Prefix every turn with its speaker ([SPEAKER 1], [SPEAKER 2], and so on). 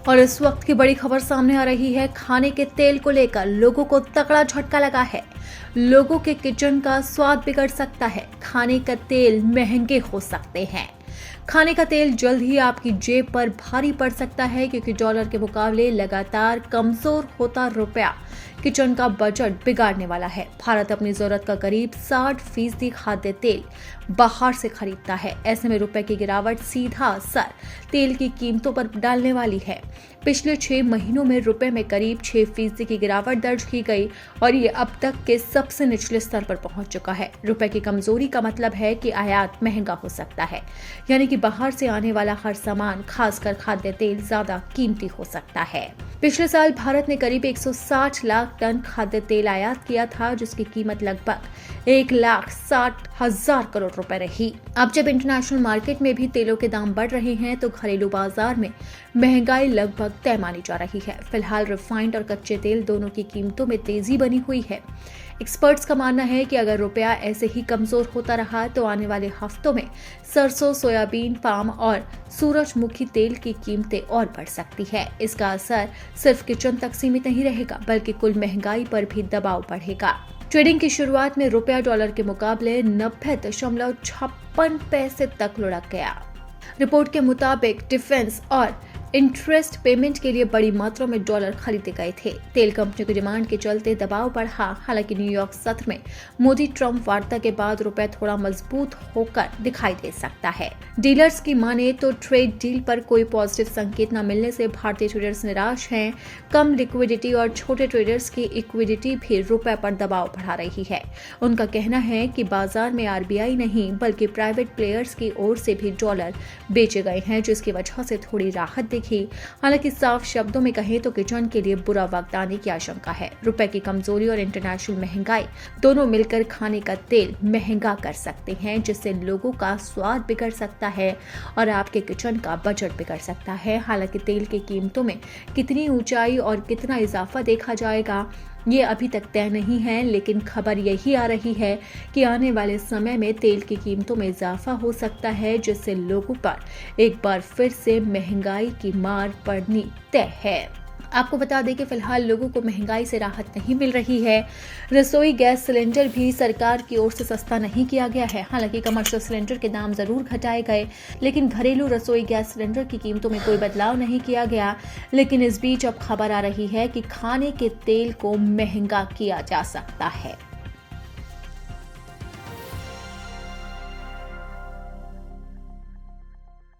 [SPEAKER 1] और इस वक्त की बड़ी खबर सामने आ रही है। खाने के तेल को लेकर लोगों को तगड़ा झटका लगा है। लोगों के किचन का स्वाद बिगड़ सकता है। खाने का तेल महंगे हो सकते हैं। खाने का तेल जल्द ही आपकी जेब पर भारी पड़ सकता है, क्योंकि डॉलर के मुकाबले लगातार कमजोर होता रुपया किचन का बजट बिगाड़ने वाला है। भारत अपनी जरूरत का करीब 60% खाद्य तेल बाहर से खरीदता है। ऐसे में रुपए की गिरावट सीधा असर तेल की कीमतों पर डालने वाली है। पिछले 6 महीनों में रुपए में करीब 6% की गिरावट दर्ज की गई और ये अब तक के सबसे निचले स्तर पर पहुंच चुका है। रुपए की कमजोरी का मतलब है कि आयात महंगा हो सकता है, यानी कि बाहर से आने वाला हर सामान, खासकर खाद्य तेल, ज्यादा कीमती हो सकता है। पिछले साल भारत ने करीब 160 लाख टन खाद्य तेल आयात किया था, जिसकी कीमत लगभग 1,60,000 करोड़ रुपए रही। अब जब इंटरनेशनल मार्केट में भी तेलों के दाम बढ़ रहे हैं, तो घरेलू बाजार में महंगाई लगभग तय मानी जा रही है। फिलहाल रिफाइंड और कच्चे तेल दोनों की कीमतों में तेजी बनी हुई है। एक्सपर्ट्स का मानना है कि अगर रुपया ऐसे ही कमजोर होता रहा तो आने वाले हफ्तों में सरसों, सोयाबीन, पाम और सूरजमुखी तेल की कीमतें और बढ़ सकती है। इसका असर सिर्फ किचन तक सीमित नहीं रहेगा, बल्कि कुल महंगाई पर भी दबाव बढ़ेगा। ट्रेडिंग की शुरुआत में रुपया डॉलर के मुकाबले 90.56 पैसे तक लुढ़क गया। रिपोर्ट के मुताबिक डिफेंस और इंटरेस्ट पेमेंट के लिए बड़ी मात्रा में डॉलर खरीदे गए थे। तेल कंपनियों की डिमांड के चलते दबाव बढ़ा। हालांकि न्यूयॉर्क सत्र में मोदी ट्रंप वार्ता के बाद रुपया थोड़ा मजबूत होकर दिखाई दे सकता है। डीलर्स की माने तो ट्रेड डील पर कोई पॉजिटिव संकेत न मिलने से भारतीय ट्रेडर्स निराश हैं। कम लिक्विडिटी और छोटे ट्रेडर्स की इक्विडिटी भी रुपये पर दबाव बढ़ा रही है। उनका कहना है कि बाजार में आरबीआई नहीं, बल्कि प्राइवेट प्लेयर्स की ओर से भी डॉलर बेचे गए हैं, जिसकी वजह से थोड़ी राहत दिखी। हालांकि साफ शब्दों में कहें तो किचन के लिए बुरा वक्त आने की आशंका है। रुपए की कमजोरी और इंटरनेशनल महंगाई दोनों मिलकर खाने का तेल महंगा कर सकते हैं, जिससे लोगों का स्वाद बिगड़ सकता है और आपके किचन का बजट बिगड़ सकता है। हालांकि तेल की कीमतों में कितनी ऊंचाई और कितना इजाफा देखा जाएगा, ये अभी तक तय नहीं है, लेकिन खबर यही आ रही है कि आने वाले समय में तेल की कीमतों में इजाफा हो सकता है, जिससे लोगों पर एक बार फिर से महंगाई की मार पड़नी तय है। आपको बता दें कि फिलहाल लोगों को महंगाई से राहत नहीं मिल रही है। रसोई गैस सिलेंडर भी सरकार की ओर से सस्ता नहीं किया गया है। हालांकि कमर्शियल सिलेंडर के दाम जरूर घटाए गए, लेकिन घरेलू रसोई गैस सिलेंडर की कीमतों में कोई बदलाव नहीं किया गया। लेकिन इस बीच अब खबर आ रही है कि खाने के तेल को महंगा किया जा सकता है।